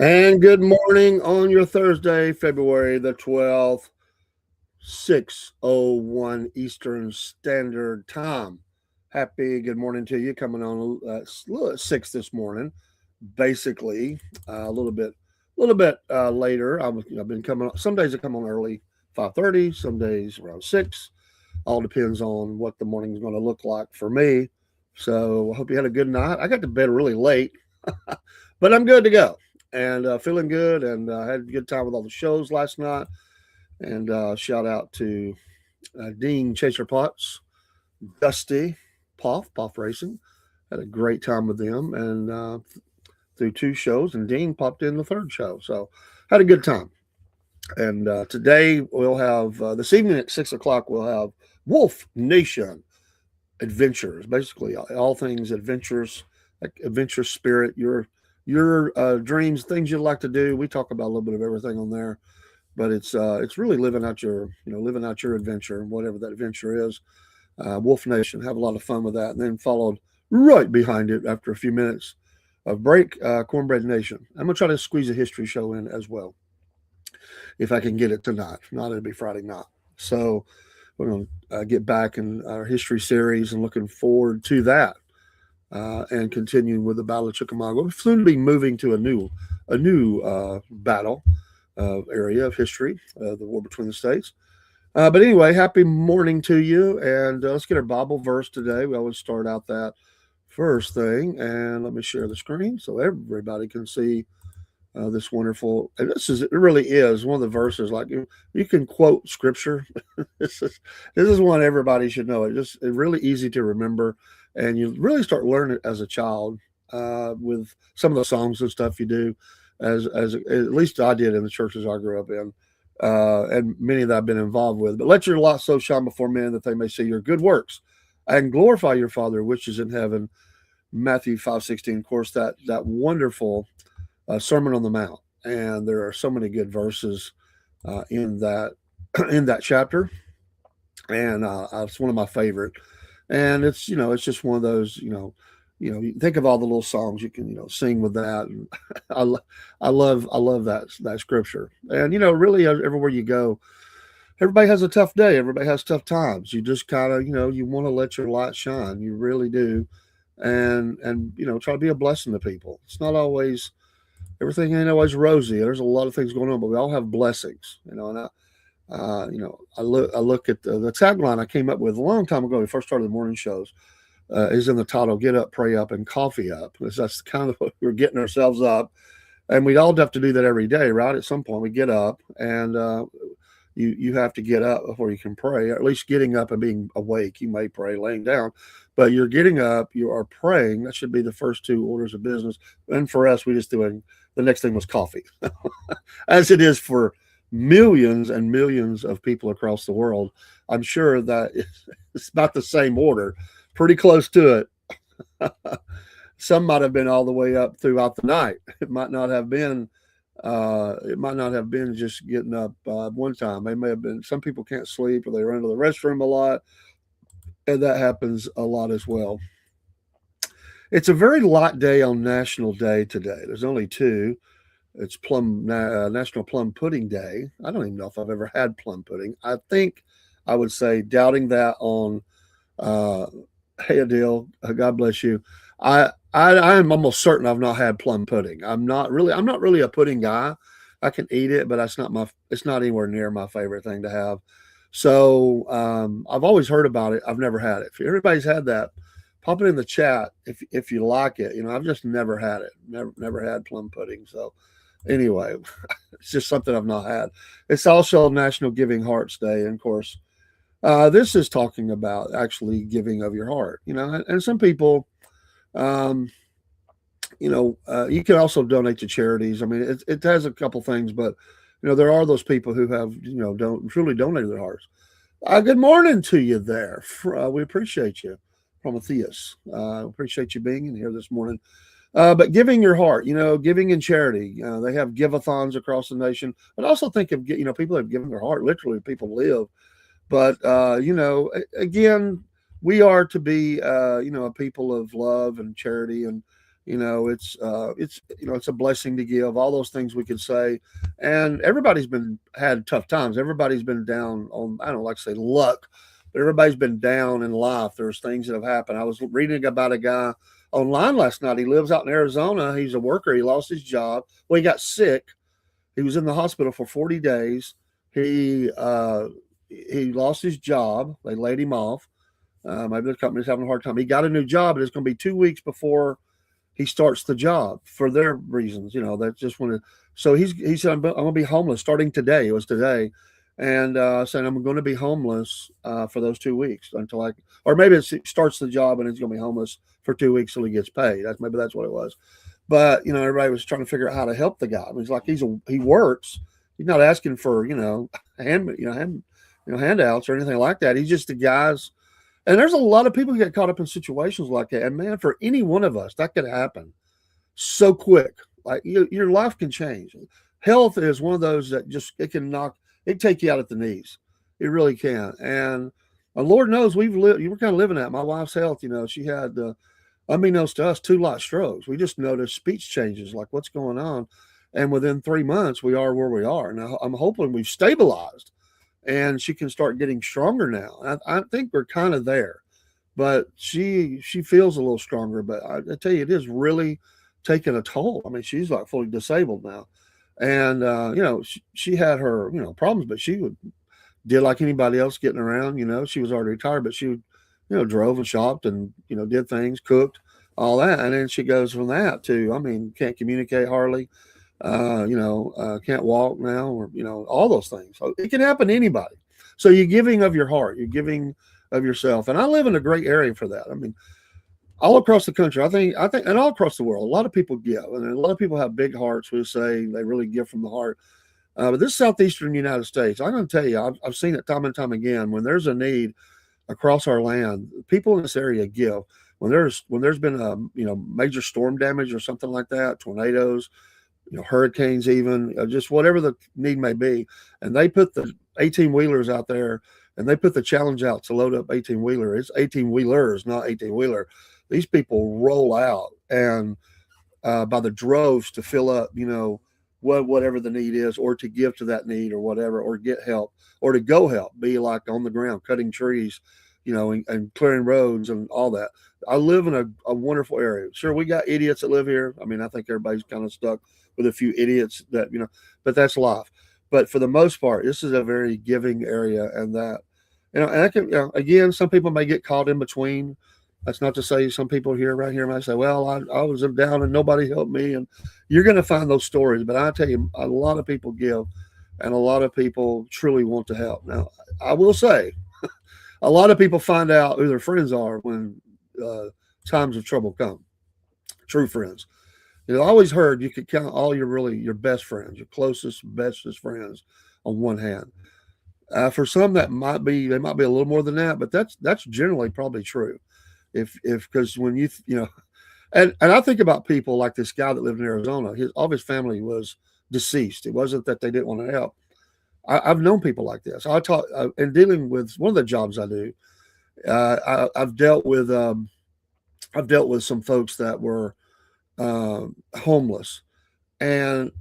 And good morning on your Thursday, February the 12th, 6:01 Eastern Standard Time. Happy good morning to you. Coming on a little at 6 this morning. Basically, a little bit later. I've been coming on. Some days I come on early, 5:30. Some days around 6. All depends on what the morning is going to look like for me. So I hope you had a good night. I got to bed really late, but I'm good to go and feeling good. And had a good time with all the shows last night. And shout out to Dean Chaser Potts, Dusty, Poff Racing. Had a great time with them and through two shows. And Dean popped in the third show. So had a good time. And today we'll have, this evening at 6 o'clock, we'll have Wolf Nation Adventures. Basically, all things adventures, like adventure spirit, your dreams, things you'd like to do. We talk about a little bit of everything on there, but it's really living out your adventure, whatever that adventure is. Wolf Nation, have a lot of fun with that, and then followed right behind it after a few minutes of break, Cornbread Nation. I'm gonna try to squeeze a history show in as well if I can get it tonight. If not, it'll be Friday night. So we're going to get back in our history series and looking forward to that and continuing with the Battle of Chickamauga. We'll soon be moving to a new battle area of history, the war between the states. But anyway, happy morning to you, and let's get our Bible verse today. We always start out that first thing, and let me share the screen so everybody can see this wonderful, and it really is one of the verses, like you can quote scripture. This is one everybody should know. It's really easy to remember, and you really start learning it as a child with some of the songs and stuff you do, as at least I did in the churches I grew up in, and many that I've been involved with. But let your light so shine before men that they may see your good works and glorify your Father which is in heaven. Matthew 5:16. Of course, that wonderful Sermon on the Mount, and there are so many good verses in that in that chapter, and it's one of my favorite. And it's just one of those, you think of all the little songs you can sing with that. And I love that scripture. And really everywhere you go, everybody has a tough day. Everybody has tough times. You just kind of you want to let your light shine. You really do, and try to be a blessing to people. It's not always everything ain't always rosy. There's a lot of things going on, but we all have blessings, and I look at the tagline I came up with a long time ago. When we first started the morning shows, is in the title: "Get up, pray up, and coffee up." Because that's kind of what we're getting ourselves up, and we all have to do that every day, right? At some point, we get up, and you have to get up before you can pray. Or at least getting up and being awake. You may pray laying down, but you're getting up. You are praying. That should be the first two orders of business. And for us, we just doing. The next thing was coffee, as it is for millions and millions of people across the world. I'm sure that it's not the same order, pretty close to it. Some might have been all the way up throughout the night. It might not have been. It might not have been just getting up one time. It may have been. Some people can't sleep, or they run to the restroom a lot, and that happens a lot as well. It's a very light day on National Day today. There's only two. It's National Plum Pudding Day. I don't even know if I've ever had plum pudding. I think I would say, doubting that on uh, Hey Adele, God bless you. I am almost certain I've not had plum pudding. I'm not really a pudding guy. I can eat it, but it's not anywhere near my favorite thing to have. So I've always heard about it. I've never had it. If everybody's had that, pop it in the chat if you like it. I've just never had it. Never had plum pudding. So anyway, it's just something I've not had. It's also National Giving Hearts Day, and of course, this is talking about actually giving of your heart. And some people, um, you can also donate to charities. I mean, it has a couple things, but there are those people who have don't truly donate their hearts. Good morning to you there. We appreciate you, Prometheus. Appreciate you being in here this morning. But giving your heart, giving in charity. They have give-a-thons across the nation, but also think of people have given their heart. Literally, people live. But again, we are to be a people of love and charity, and It's a blessing to give. All those things we could say, and everybody's been had tough times. Everybody's been down on, I don't like to say luck, but everybody's been down in life. There's things that have happened. I was reading about a guy online last night. He lives out in Arizona. He's a worker. He lost his job. Well, he got sick. He was in the hospital for 40 days. He uh, he lost his job. They laid him off. Maybe the company's having a hard time. He got a new job, but it's going to be 2 weeks before he starts the job for their reasons. That just want to. So he said, I'm going to be homeless starting today. It was today, and saying I'm going to be homeless for those 2 weeks until or maybe he starts the job and he's going to be homeless for 2 weeks till he gets paid. That's what it was. But everybody was trying to figure out how to help the guy. I mean, it's like he works. He's not asking for handouts or anything like that. He's just the guy's. And there's a lot of people who get caught up in situations like that. And man, for any one of us, that could happen so quick. Like your life can change. Health is one of those that just it take you out at the knees. It really can. And Lord knows you were kind of living that. My wife's health, she had, unbeknownst to us, 2 light strokes. We just noticed speech changes, like what's going on. And within 3 months, we are where we are. Now, I'm hoping we've stabilized and she can start getting stronger now. I think we're kind of there, but she feels a little stronger. But I tell you, it is really taking a toll. I mean, she's like fully disabled now, and she had her problems, but she did like anybody else getting around. She was already retired, but she would drove and shopped and did things, cooked, all that, and then she goes from that to, I mean, can't communicate hardly. Can't walk now, or all those things. So it can happen to anybody. So you're giving of your heart, you're giving of yourself, and I live in a great area for that. I mean, all across the country, I think, and all across the world, a lot of people give, and a lot of people have big hearts who say they really give from the heart. But this southeastern United States, I'm going to tell you, I've seen it time and time again. When there's a need across our land, people in this area give. When there's been a major storm damage or something like that, tornadoes, hurricanes, even just whatever the need may be. And they put the 18 wheelers out there, and they put the challenge out to load up 18 wheeler. It's 18 wheelers, not 18 wheeler. These people roll out and by the droves to fill up, whatever the need is, or to give to that need or whatever, or get help, or to go help, be like on the ground, cutting trees, and clearing roads and all that. I live in a wonderful area. Sure, we got idiots that live here. I mean, I think everybody's kind of stuck with a few idiots that, but that's life. But for the most part, this is a very giving area, and that, and I can, again, some people may get caught in between. That's not to say some people here, right here, might say, well, I was down and nobody helped me. And you're going to find those stories. But I tell you, a lot of people give, and a lot of people truly want to help. Now, I will say, a lot of people find out who their friends are when times of trouble come. True friends. I always heard you could count all your best friends, your closest, bestest friends on one hand. For some, they might be a little more than that, but that's generally probably true. If because when and I think about people like this guy that lived in Arizona, all of his family was deceased. It wasn't that they didn't want to help. I've known people like this. I taught in dealing with one of the jobs I do. I've dealt with some folks that were homeless, and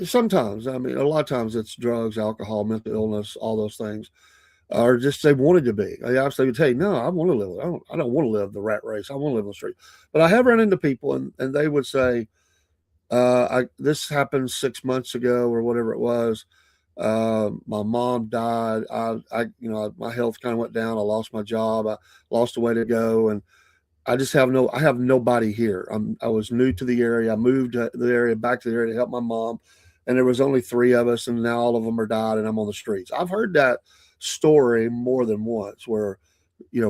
sometimes, I mean, a lot of times it's drugs, alcohol, mental illness, all those things, or just they wanted to be. They obviously would tell you, no, I want to live. I don't want to live the rat race. I want to live on the street. But I have run into people, and they would say, this happened 6 months ago or whatever it was. My mom died. My health kind of went down. I lost my job. I lost a way to go, and I have nobody here. I was new to the area. I moved to the area, back to the area to help my mom, and there was only 3 of us, and now all of them are died, and I'm on the streets. I've heard that story more than once, where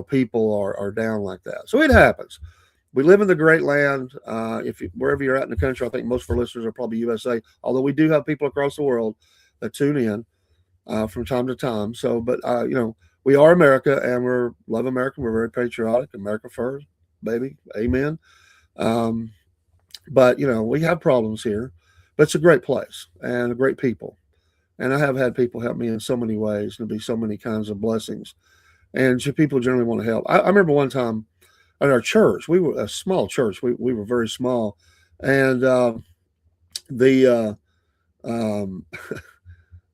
people are down like that. So it happens. We live in the great land. Wherever you're at in the country, I think most of our listeners are probably USA. Although we do have people across the world that tune in from time to time. So, but we are America, and we love America. We're very patriotic. America first, baby. Amen. Um, but we have problems here, but it's a great place and a great people. And I have had people help me in so many ways, and be so many kinds of blessings. And people generally want to help. I remember one time at our church. We were a small church. We were very small, and the um,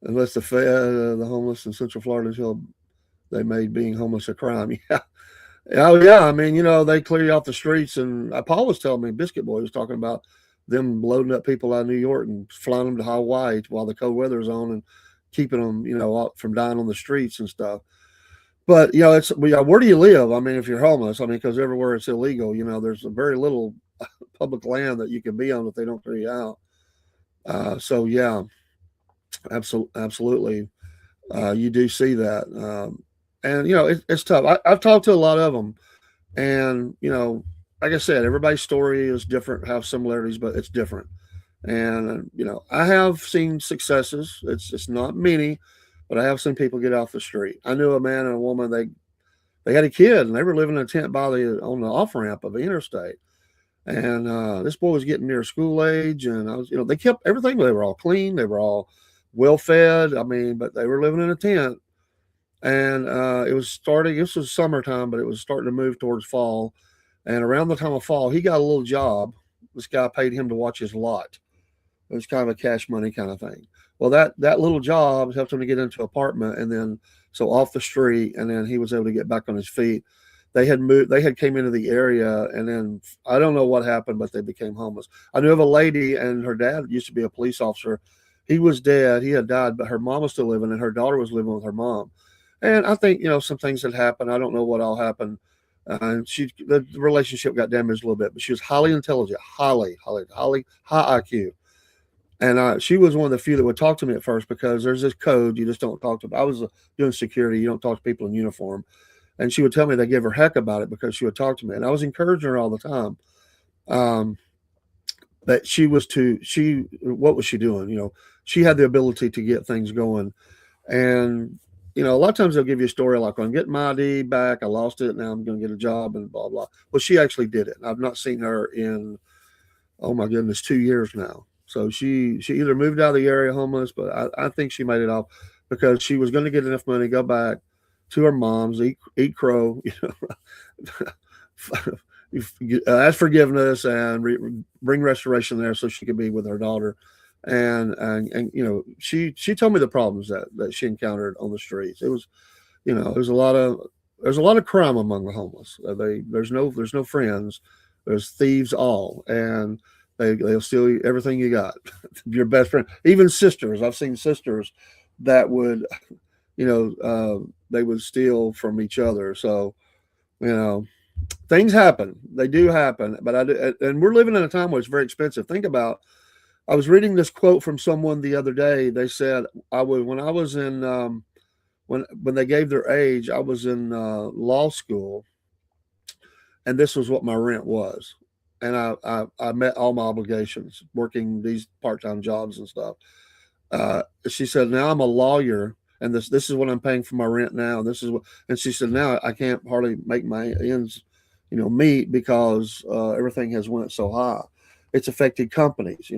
unless the homeless in Central Florida until they made being homeless a crime. Yeah. Oh yeah. I mean, they clear you off the streets, and Paul was telling me, Biscuit Boy was talking about them loading up people out of New York and flying them to Hawaii while the cold weather's on, and keeping them, out from dying on the streets and stuff. But where do you live? I mean, if you're homeless, I mean, because everywhere it's illegal, there's a very little public land that you can be on if they don't clear you out. So yeah, absolutely, you do see that, and it's tough. I've talked to a lot of them, and like I said, everybody's story is different, have similarities, but it's different. And I have seen successes. It's not many, but I have seen people get off the street. I knew a man and a woman. They had a kid, and they were living in a tent on the off ramp of the interstate. And this boy was getting near school age, and I was, they kept everything. They were all clean. They were all well fed. I mean, but they were living in a tent, and it was starting. This was summertime, but it was starting to move towards fall. And around the time of fall, he got a little job. This guy paid him to watch his lot. It was kind of a cash money kind of thing. Well, that little job helped him to get into an apartment, and then so off the street, and then he was able to get back on his feet. They had moved. They had came into the area, and then I don't know what happened, but they became homeless. I knew of a lady, and her dad used to be a police officer. He was dead. He had died, but her mom was still living, and her daughter was living with her mom. And I think some things had happened. I don't know what all happened. And the relationship got damaged a little bit, but she was highly intelligent, highly high IQ. And she was one of the few that would talk to me at first, because there's this code you just don't talk to. I was doing security. You don't talk to people in uniform. And she would tell me they gave her heck about it because she would talk to me. And I was encouraging her all the time. Um, but what was she doing? She had the ability to get things going. And, a lot of times they'll give you a story like, I'm getting my ID back. I lost it. Now I'm going to get a job and blah, blah. Well, she actually did it. I've not seen her in, oh my goodness, 2 years now. So she either moved out of the area homeless, but I think she made it off because she was going to get enough money, go back to her mom's, eat crow, ask forgiveness and bring restoration there so she could be with her daughter. And she told me the problems that she encountered on the streets. It was, there's a lot of crime among the homeless. There's no friends. There's thieves all, and they'll steal everything you got. Your best friend, even sisters. I've seen sisters that would, they would steal from each other. So, things happen. They do happen. But and we're living in a time where it's very expensive. Think about. I was reading this quote from someone the other day. They said when I was in when they gave their age, I was in law school, and this was what my rent was. And I met all my obligations working these part-time jobs and stuff. She said, now I'm a lawyer, and this is what I'm paying for my rent now. And this is what, and she said, now I can't hardly make my ends, meet because everything has went so high. It's affected companies.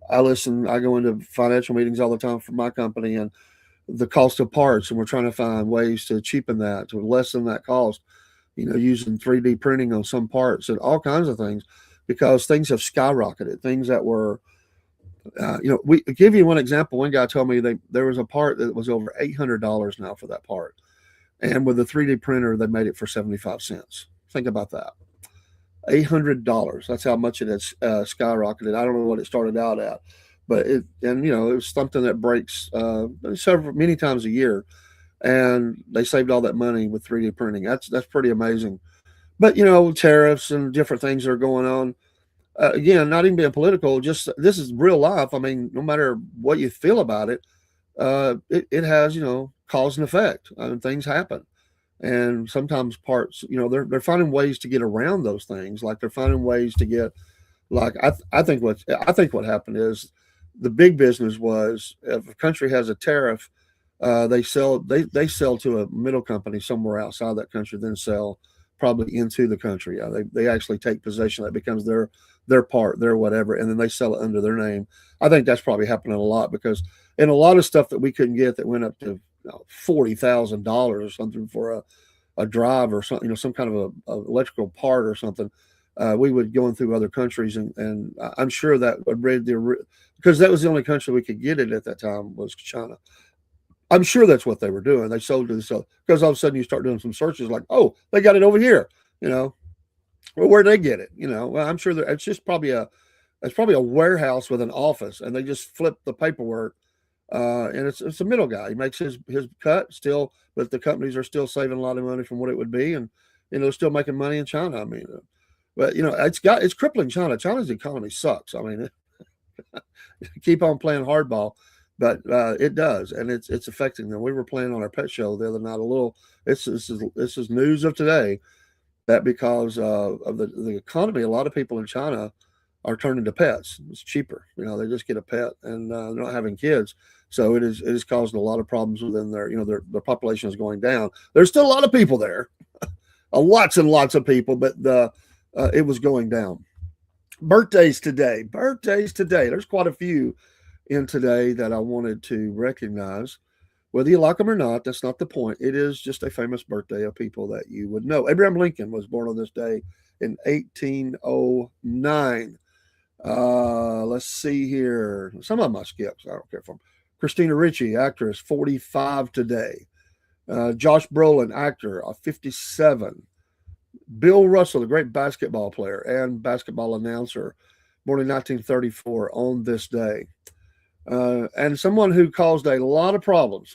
I listen. I go into financial meetings all the time for my company, and the cost of parts, and we're trying to find ways to cheapen that, to lessen that cost. Using 3D printing on some parts and all kinds of things, because things have skyrocketed. Things that were, we give you one example. One guy told me there was a part that was over $800 now for that part, and with the 3D printer, they made it for 75 cents. Think about that. $800. That's how much it has skyrocketed. I don't know what it started out at, but it was something that breaks many times a year, and they saved all that money with 3D printing. That's pretty amazing. But tariffs and different things that are going on. Again, not even being political, just this is real life. I mean, no matter what you feel about it, it has cause and effect. I mean, things happen, and sometimes parts, they're finding ways to get around those things. Like they're finding ways to get, like I think what happened is the big business was if a country has a tariff, they sell to a middle company somewhere outside that country, then sell probably into the country. They actually take possession. That becomes their part, their whatever, and then they sell it under their name. I think that's probably happening a lot, because in a lot of stuff that we couldn't get that went up to $40,000 or something for a drive or something, some kind of a electrical part or something, we would go in through other countries, and I'm sure that would read because that was the only country we could get it at that time was China. I'm sure that's what they were doing. They sold to the because all of a sudden you start doing some searches like, oh, they got it over here. Well, where'd they get it? Well, I'm sure that it's probably a warehouse with an office, and they just flip the paperwork. And it's a middle guy. He makes his cut still, but the companies are still saving a lot of money from what it would be, and still making money in China. I mean, but it's crippling China. China's economy sucks. I mean, keep on playing hardball, but it does, and it's affecting them. We were playing on our pet show the other night. This is news of today, that because of the economy, a lot of people in China are turning to pets. It's cheaper. They just get a pet, and they're not having kids. So it is causing a lot of problems within their population is going down. There's still a lot of people there, lots and lots of people, but it was going down. Birthdays today. There's quite a few in today that I wanted to recognize. Whether you like them or not, that's not the point. It is just a famous birthday of people that you would know. Abraham Lincoln was born on this day in 1809. Let's see here. Some of them I skipped, so I don't care for them. Christina Ricci, actress, 45 today. Josh Brolin, actor, 57. Bill Russell, the great basketball player and basketball announcer, born in 1934 on this day. And someone who caused a lot of problems.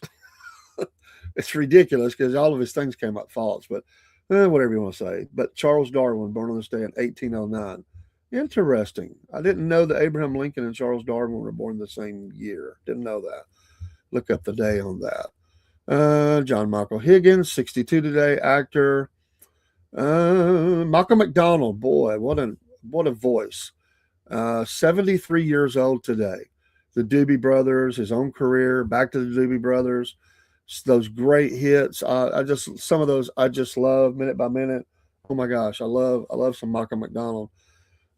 It's ridiculous because all of his things came up false, but whatever you want to say. But Charles Darwin, born on this day in 1809. Interesting. I didn't know that Abraham Lincoln and Charles Darwin were born the same year. Didn't know that. Look up the day on that. John Michael Higgins, 62 today, actor. Malcolm McDonald, boy, what a voice. 73 years old today. The Doobie Brothers, his own career, back to the Doobie Brothers, those great hits. Some of those I just love, Minute by Minute. Oh my gosh, I love some Malcolm McDonald.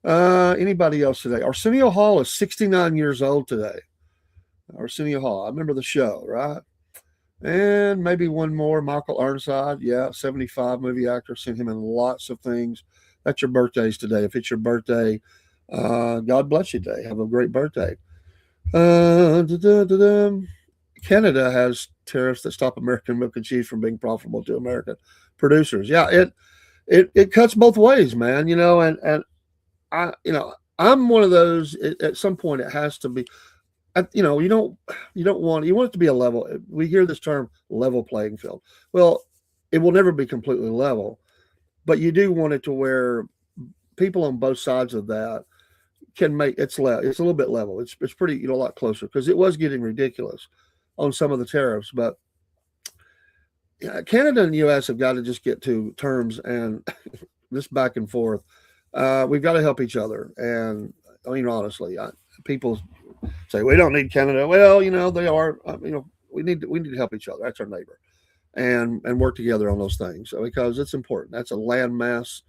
Anybody else today? Arsenio Hall is 69 years old today. Arsenio Hall. I remember the show, right? And maybe one more, Michael Ironside. Yeah, 75, movie actor. Seen him in lots of things. That's your birthdays today. If it's your birthday, God bless you today. Have a great birthday. Canada has tariffs that stop American milk and cheese from being profitable to American producers. Yeah, it cuts both ways, man. And I'm one of those. At some point, it has to be. You want it to be a level. We hear this term level playing field. Well, it will never be completely level, but you do want it to where people on both sides of that can make it's a little bit level. It's pretty a lot closer because it was getting ridiculous on some of the tariffs, but Canada and the U.S. have got to just get to terms and this back and forth. We've got to help each other. And I mean, honestly, people say we don't need Canada. Well, they are. We need to help each other. That's our neighbor, and work together on those things because it's important. That's a landmass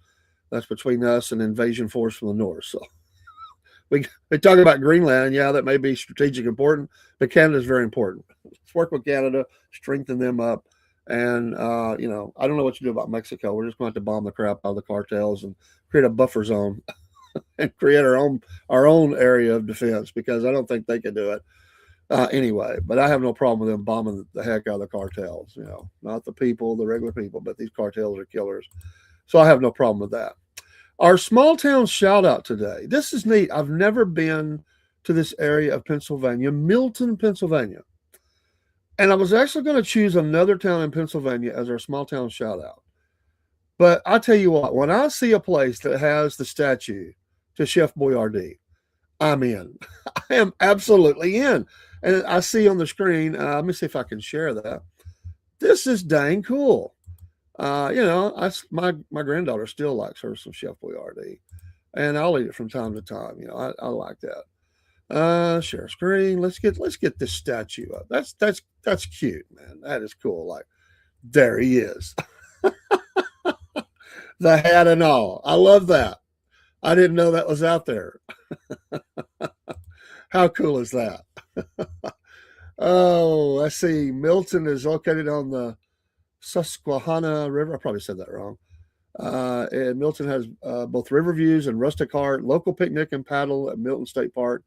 that's between us and invasion force from the north. So we talk about Greenland. Yeah, that may be strategic important, but Canada is very important. Let's work with Canada, strengthen them up. And, I don't know what you do about Mexico. We're just going to have to bomb the crap out of the cartels and create a buffer zone and create our own area of defense because I don't think they can do it anyway. But I have no problem with them bombing the heck out of the cartels, not the people, the regular people, but these cartels are killers. So I have no problem with that. Our small town shout out today. This is neat. I've never been to this area of Pennsylvania, Milton, Pennsylvania. And I was actually going to choose another town in Pennsylvania as our small town shout out. But I tell you what, when I see a place that has the statue to Chef Boyardee, I'm in. I am absolutely in. And I see on the screen, let me see if I can share that. This is dang cool. My granddaughter still likes her some Chef Boyardee. And I'll eat it from time to time. I like that. Share screen. Let's get this statue up. That's cute, man. That is cool. Like, there he is. The hat and all. I love that. I didn't know that was out there. How cool is that? Oh, let's see. Milton is located on the Susquehanna River. I probably said that wrong. And Milton has both river views and rustic art, local picnic and paddle at Milton State Park.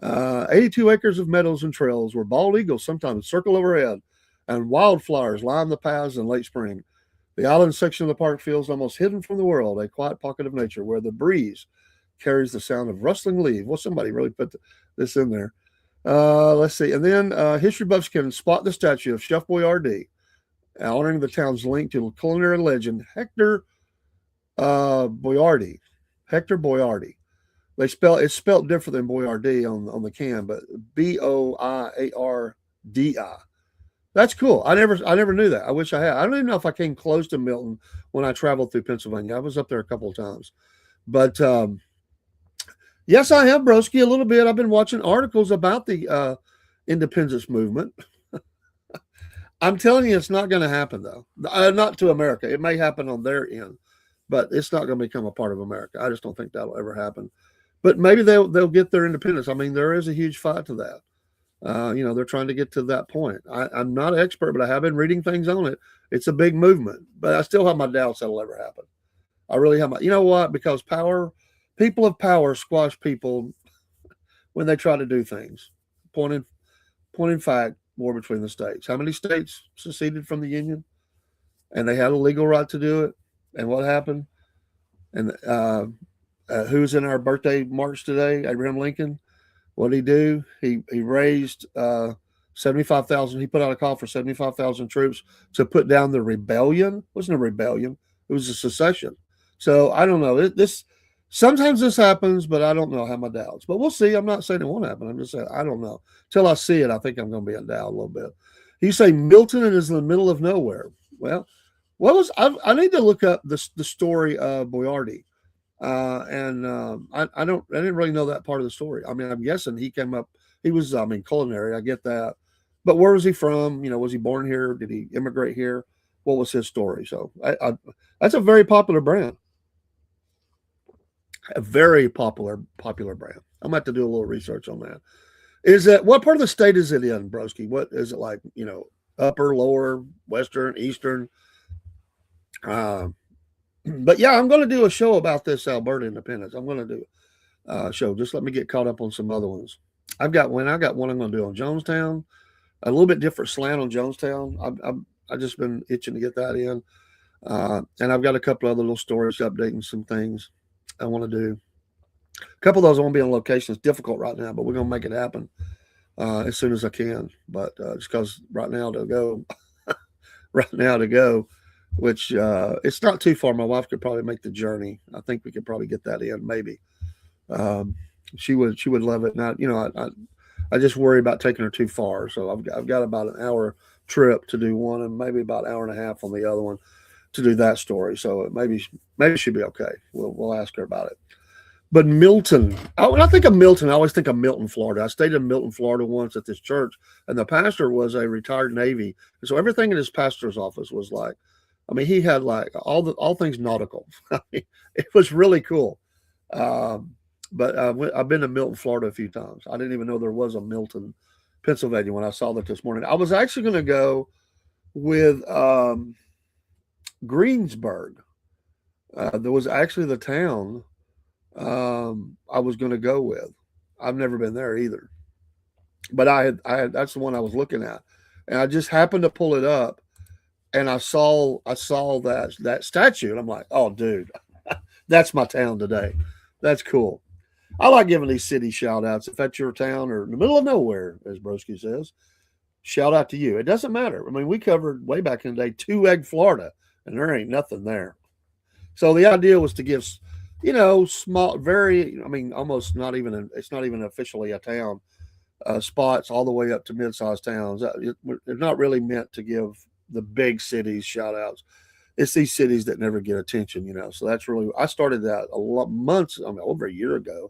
82 acres of meadows and trails where bald eagles sometimes circle overhead and wildflowers line the paths in late spring. The island section of the park feels almost hidden from the world, a quiet pocket of nature where the breeze carries the sound of rustling leaves. Well, somebody really put this in there. Let's see. And then history buffs can spot the statue of Chef Boyardee, honoring the town's link to culinary legend Hector Boyardee. Hector Boyardee. It's spelled different than Boyardee on the can, but Boiardi. That's cool. I never knew that. I wish I had. I don't even know if I came close to Milton when I traveled through Pennsylvania. I was up there a couple of times, but yes, I have, broski, a little bit. I've been watching articles about the independence movement. I'm telling you, it's not going to happen though. Not to America. It may happen on their end, but it's not going to become a part of America. I just don't think that'll ever happen. But maybe they'll get their independence. I mean, there is a huge fight to that. They're trying to get to that point. I'm not an expert, but I have been reading things on it. It's a big movement, but I still have my doubts that'll ever happen. I really have you know what? Because people of power squash people when they try to do things. Point in fact, war between the states. How many states seceded from the Union? And they had a legal right to do it. And what happened? And who's in our birthday march today? Abraham Lincoln. What did he do? He raised 75,000. He put out a call for 75,000 troops to put down the rebellion. It wasn't a rebellion. It was a secession. So I don't know. Sometimes this happens, but I don't know. I have my doubts. But we'll see. I'm not saying it won't happen. I'm just saying I don't know. Till I see it, I think I'm going to be in doubt a little bit. You say Milton is in the middle of nowhere. Well, I need to look up the story of Boyardee. I didn't really know that part of the story. I mean, I'm guessing he came up, he was, culinary. I get that. But where was he from? Was he born here? Did he immigrate here? What was his story? So that's a very popular brand. A very popular brand. I'm going to have to do a little research on that. What part of the state is it in, broski? What is it like, upper, lower, western, eastern? But yeah, I'm going to do a show about this Alberta independence. I'm going to do a show. Just let me get caught up on some other ones. I've got one I'm going to do on Jonestown. A little bit different slant on Jonestown. I've just been itching to get that in. And I've got a couple other little stories updating some things I want to do. A couple of those I won't be on location. It's difficult right now, but we're going to make it happen as soon as I can. But just because right now to go, which it's not too far. My wife could probably make the journey. I think we could probably get that in, maybe. She would love it. Not, I just worry about taking her too far. So I've got about an hour trip to do one, and maybe about an hour and a half on the other one to do that story. So maybe she'll be okay. We'll ask her about it. But Milton, when I think of Milton, I always think of Milton, Florida. I stayed in Milton, Florida once at this church, and the pastor was a retired Navy, and so everything in his pastor's office was like, he had like all things nautical. It was really cool. But I've been to Milton, Florida a few times. I didn't even know there was a Milton, Pennsylvania when I saw that this morning. I was actually going to go with Greensburg. There was actually the town I was going to go with. I've never been there either. But I had that's the one I was looking at. And I just happened to pull it up. And I saw that statue, and I'm like, oh, dude, that's my town today. That's cool. I like giving these city shout outs. If that's your town or in the middle of nowhere, as Broski says, shout out to you. It doesn't matter. I mean, we covered way back in the day 2 Egg, Florida, and there ain't nothing there. So the idea was to give, small, almost not even, it's not even officially a town, spots all the way up to mid-sized towns. It's not really meant to give the big cities shout outs. It's these cities that never get attention, So that's really, I started that over a year ago.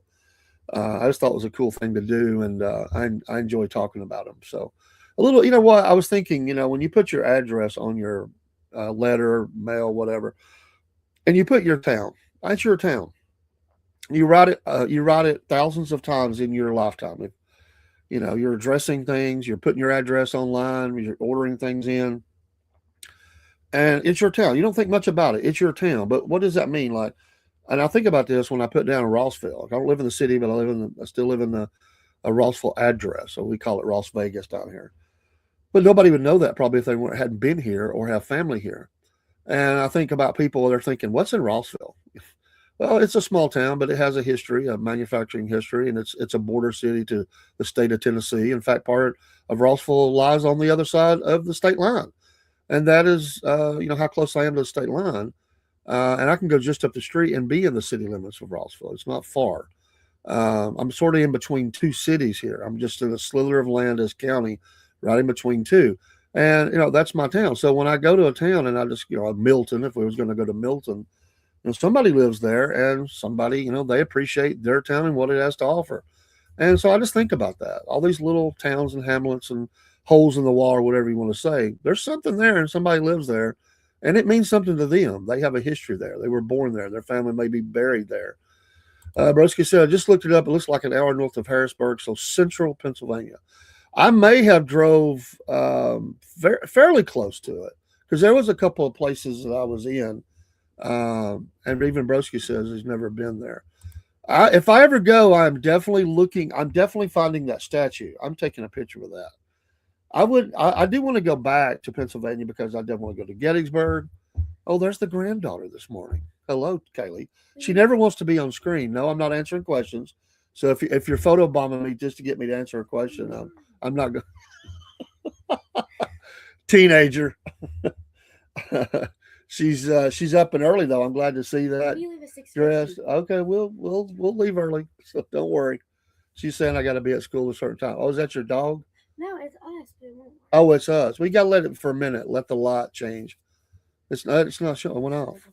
I just thought it was a cool thing to do, and I enjoy talking about them. So a little, what I was thinking, when you put your address on your letter, mail, whatever, and you put your town, that's your town. You write it thousands of times in your lifetime. If, you're addressing things, you're putting your address online, you're ordering things in. and it's your town. You don't think much about it. It's your town. But what does that mean? Like, and I think about this when I put down Rossville. I don't live in the city, but I still live in the a Rossville address. So we call it Ross Vegas down here. But nobody would know that probably if they hadn't been here or have family here. And I think about people, they're thinking, what's in Rossville? Well, it's a small town, but it has a history, a manufacturing history, and it's a border city to the state of Tennessee. In fact, part of Rossville lies on the other side of the state line, and that is, how close I am to the state line. And I can go just up the street and be in the city limits of Rossville. It's not far. I'm sort of in between two cities here. I'm just in a slither of land as county, right in between two. And that's my town. So when I go to a town and I just Milton, if we was going to go to Milton, somebody lives there and somebody they appreciate their town and what it has to offer. And so I just think about that. All these little towns and hamlets and holes in the wall or whatever you want to say. There's something there and somebody lives there, and it means something to them. They have a history there. They were born there. Their family may be buried there. Broski said, I just looked it up. It looks like an hour north of Harrisburg, so central Pennsylvania. I may have drove fairly close to it because there was a couple of places that I was in, and even Broski says he's never been there. If I ever go, I'm definitely looking. I'm definitely finding that statue. I'm taking a picture with that. I do want to go back to Pennsylvania because I definitely want to go to Gettysburg. Oh, there's the granddaughter this morning. Hello, Kaylee. She never wants to be on screen. No, I'm not answering questions. So if you're photobombing me just to get me to answer a question, I'm not going. Teenager. She's up and early though. I'm glad to see that. You leave at 6:50. Dressed. Okay, we'll leave early. So don't worry. She's saying I got to be at school at a certain time. Oh, is that your dog? No, it's us. But it won't work. Oh, it's us. We got to let it for a minute. Let the light change. It's not. It's not showing. It went off.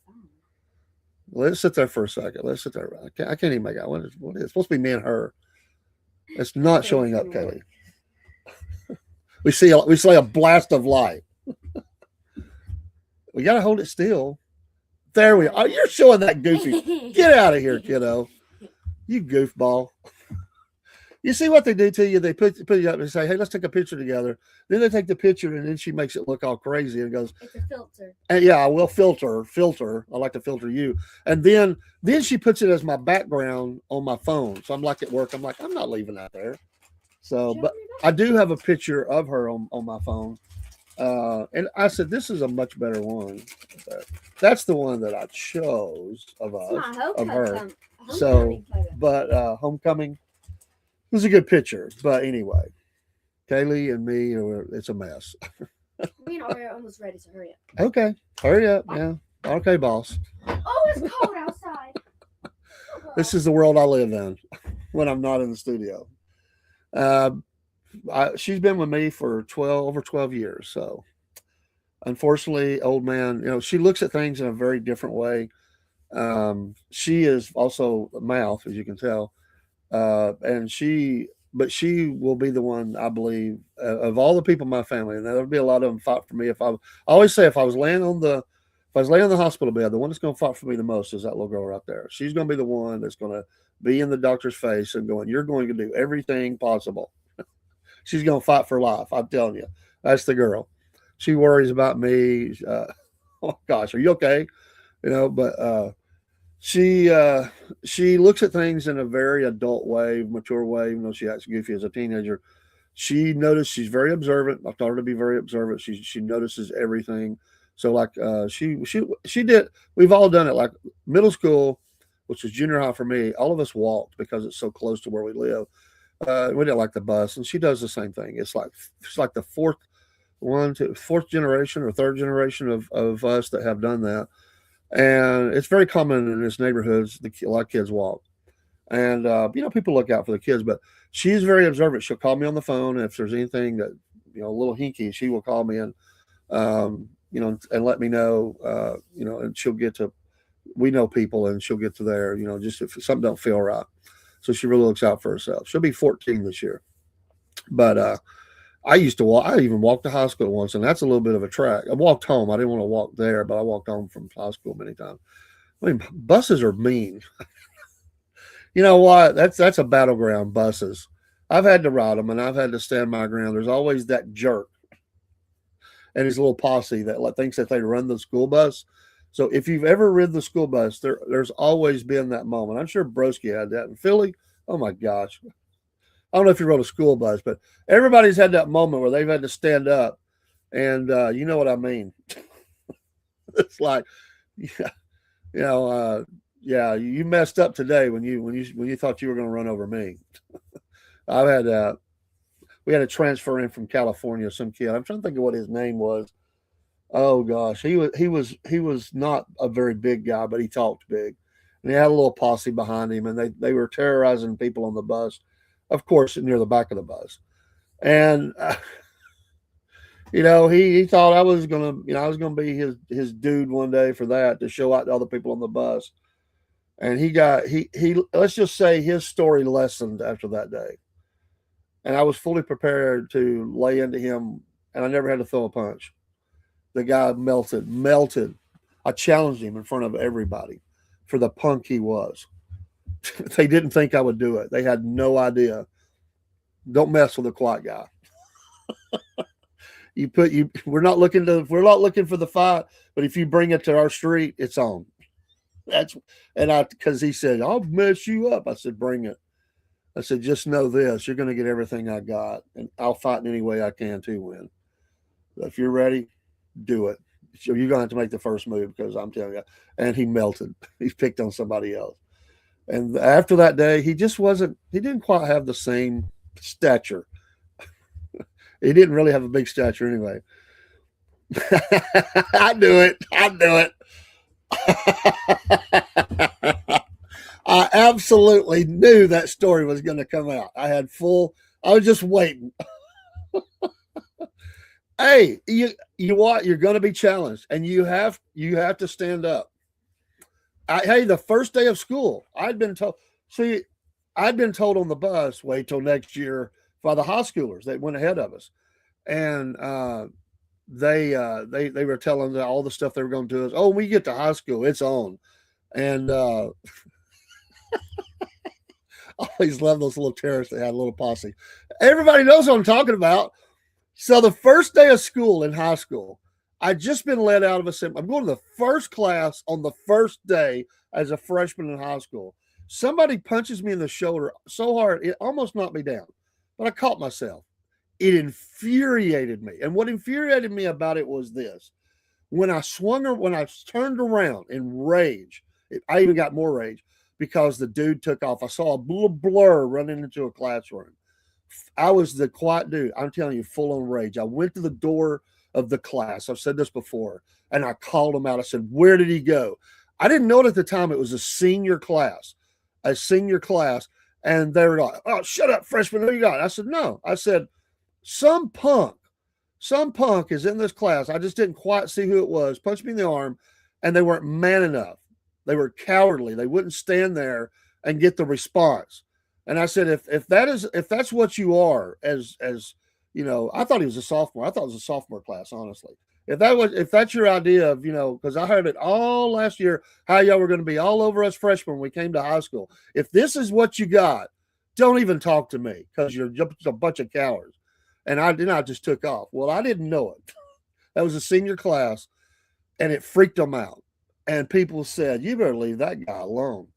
Let's sit there for a second. Let's sit there. I can't even make out what it is. It's supposed to be me and her. It's not showing up, Kelly. We see a blast of light. We gotta hold it still. There we are. Oh, you're showing that goofy. Get out of here, kiddo. You goofball. You see what they do to you? They put you up and say, "Hey, let's take a picture together." Then they take the picture and then she makes it look all crazy and goes, It's a filter. and yeah, I will filter. I like to filter you. And then she puts it as my background on my phone. So I'm like at work. I'm like, I'm not leaving that there. So, but I do have a picture of her on my phone. And I said, this is a much better one. That's the one that I chose of us, of her. So, but homecoming was a good picture. But anyway, Kaylee and me, it's a mess. Me and Ari are almost ready, so hurry up. Okay, hurry up. Yeah. Okay, boss. Oh, it's cold outside. This is the world I live in when I'm not in the studio. Uh, she's been with me for over 12 years. So unfortunately, old man, she looks at things in a very different way. She is also a mouth, as you can tell. But she will be the one, I believe, of all the people in my family, and there'll be a lot of them fight for me. I always say, if I was laying on the hospital bed, the one that's going to fight for me the most is that little girl right there. She's going to be the one that's going to be in the doctor's face and going, "You're going to do everything possible." She's going to fight for life. I'm telling you, that's the girl. She worries about me. Oh gosh, are you okay? But she looks at things in a very adult way, mature way. Even though she acts goofy as a teenager, she noticed she's very observant. I taught her to be very observant. She notices everything. So like she did. We've all done it. Like middle school, which was junior high for me. All of us walked because it's so close to where we live. We didn't like the bus, and she does the same thing. It's like the fourth generation or third generation of us that have done that. And it's very common in this neighborhoods. A lot of kids walk, and people look out for the kids. But she's very observant. She'll call me on the phone, and if there's anything that a little hinky, she will call me and and let me know. And she'll get to. We know people, and she'll get to there. Just if something don't feel right. So she really looks out for herself. She'll be 14 this year, but I used to walk. I even walked to high school once, and that's a little bit of a trek. I walked home. I didn't want to walk there, but I walked home from high school many times. I mean, buses are mean. You know what? That's a battleground. Buses. I've had to ride them, and I've had to stand my ground. There's always that jerk, and his little posse that thinks that they run the school bus. So if you've ever ridden the school bus, there's always been that moment. I'm sure Broski had that in Philly. Oh my gosh. I don't know if you rode a school bus, but everybody's had that moment where they've had to stand up, and you know what I mean. It's like, yeah, you know, yeah, you messed up today when you thought you were going to run over me. I've had we had a transfer in from California, some kid. I'm trying to think of what his name was. Oh gosh, he was not a very big guy, but he talked big, and he had a little posse behind him, and they were terrorizing people on the bus, of course, near the back of the bus, and he thought I was gonna be his dude one day for that to show out to other people on the bus, and he let's just say his story lessened after that day, and I was fully prepared to lay into him, and I never had to throw a punch. The guy melted. I challenged him in front of everybody for the punk he was. They didn't think I would do it. They had no idea. Don't mess with a quiet guy. We're not looking for the fight, but if you bring it to our street, it's on. Because he said, I'll mess you up. I said, bring it. I said, just know this, you're going to get everything I got, and I'll fight in any way I can to win. If you're ready, do it. So you're going to have to make the first move because I'm telling you. And he melted. He picked on somebody else. And after that day, he didn't quite have the same stature. He didn't really have a big stature anyway. I knew it. I absolutely knew that story was going to come out. I was just waiting. Hey, you what? You're going to be challenged, and you have to stand up. Hey, the first day of school, I'd been told on the bus, wait till next year by the high schoolers that went ahead of us, and they were telling us all the stuff they were going to do. Us, oh, when we get to high school, it's on, and I always love those little terrorists that had a little posse. Everybody knows what I'm talking about. So the first day of school in high school, I'd just been let out of assembly. I'm going to the first class on the first day as a freshman in high school. Somebody punches me in the shoulder so hard, it almost knocked me down. But I caught myself. It infuriated me. And what infuriated me about it was this. When I turned around in rage, I even got more rage because the dude took off. I saw a little blur running into a classroom. I was the quiet dude. I'm telling you, full on rage. I went to the door of the class. I've said this before, and I called him out. I said, where did he go? I didn't know it at the time. It was a senior class. And they were like, oh, shut up, freshman. Who you got? I said, no. I said, some punk is in this class. I just didn't quite see who it was. Punched me in the arm, and they weren't man enough. They were cowardly. They wouldn't stand there and get the response. And I said, if that's what you are, as you know, I thought he was a sophomore. I thought it was a sophomore class, honestly. If that's your idea of, because I heard it all last year, how y'all were going to be all over us freshmen when we came to high school. If this is what you got, don't even talk to me because you're just a bunch of cowards. And I just took off. Well, I didn't know it. That was a senior class, and it freaked them out. And people said, you better leave that guy alone.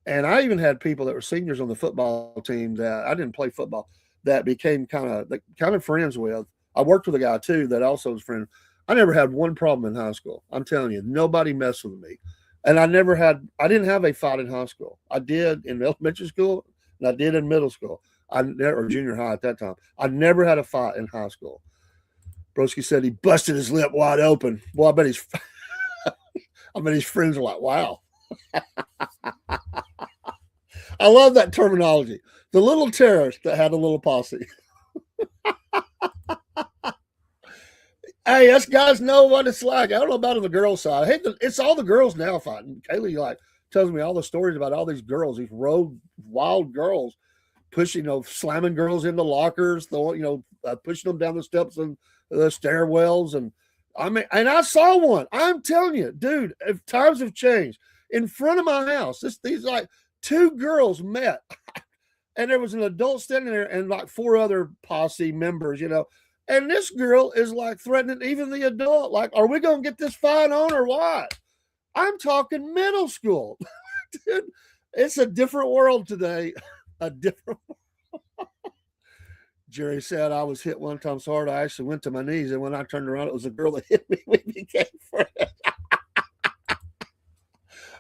And I even had people that were seniors on the football team that I didn't play football that became kind of friends with. I worked with a guy too that also was friend. I never had one problem in high school. I'm telling you, nobody messed with me. And I didn't have a fight in high school. I did in elementary school and I did in middle school. Or junior high at that time. I never had a fight in high school. Broski said he busted his lip wide open. Well, I bet his friends were like, wow. I love that terminology. The little terrorist that had a little posse. Hey, us guys know what it's like. I don't know about on the girls' side. Hey, it's all the girls now fighting. Kaylee tells me all the stories about all these girls, these rogue wild girls, pushing, slamming girls into lockers, pushing them down the steps and the stairwells, and I saw one. I'm telling you, dude, if times have changed. In front of my house, these like two girls met, and there was an adult standing there and like four other posse members, And this girl is like threatening even the adult. Like, are we going to get this fight on or what? I'm talking middle school. Dude, it's a different world today. A different. Jerry said I was hit one time so hard I actually went to my knees, and when I turned around, it was a girl that hit me. We became friends.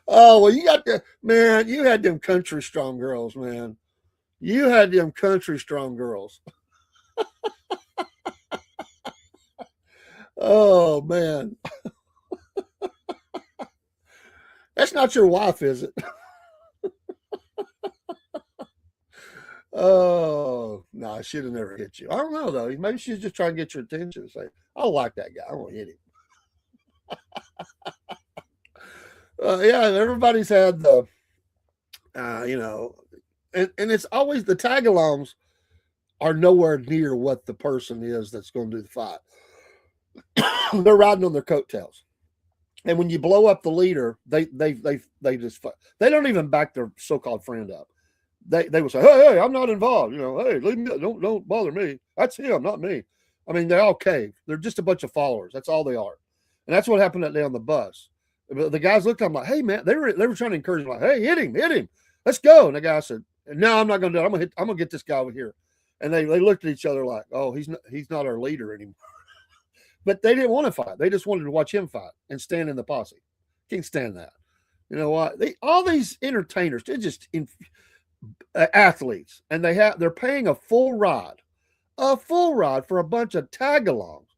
Oh well, you got the man. You had them country strong girls, man. You had them country strong girls. Oh man, that's not your wife, is it? Oh no, I should have never hit you. I don't know though. Maybe she's just trying to get your attention. Say, I don't like that guy. I want to hit him. Yeah, everybody's had the, you know, and it's always the tag-alongs are nowhere near what the person is that's going to do the fight. They're riding on their coattails, and when you blow up the leader, they just they don't even back their so-called friend up. They will say, hey, I'm not involved. You know, hey, leave me, don't bother me. That's him, not me. I mean, they all cave. They're just a bunch of followers. That's all they are, and that's what happened that day on the bus. The guys looked at him like, hey man, they were trying to encourage him like, hey, hit him, let's go. And the guy said, no, I'm not going to do it. I'm gonna get this guy over here. And they looked at each other like, oh, he's not our leader anymore. But they didn't want to fight. They just wanted to watch him fight and stand in the posse. Can't stand that. You know what? All these entertainers, they're just athletes, and they're paying a full ride for a bunch of tag-alongs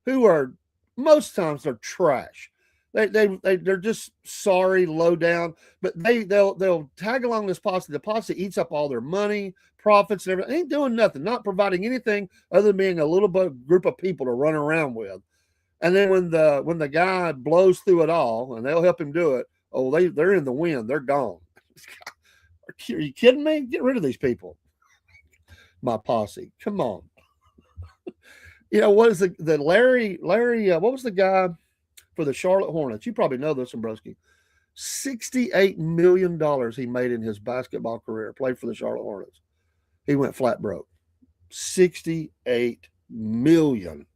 who are most times they're trash. They're just sorry, low down, but they'll tag along this posse. The posse eats up all their money, profits, and everything. They ain't doing nothing, not providing anything other than being a little group of people to run around with. And then when the guy blows through it all, and they'll help him do it, oh, they're in the wind, they're gone. Are you kidding me? Get rid of these people. My posse, come on. You know what is the Larry? What was the guy for the Charlotte Hornets? You probably know this, Broski. $68 million he made in his basketball career. Played for the Charlotte Hornets. He went flat broke. $68 million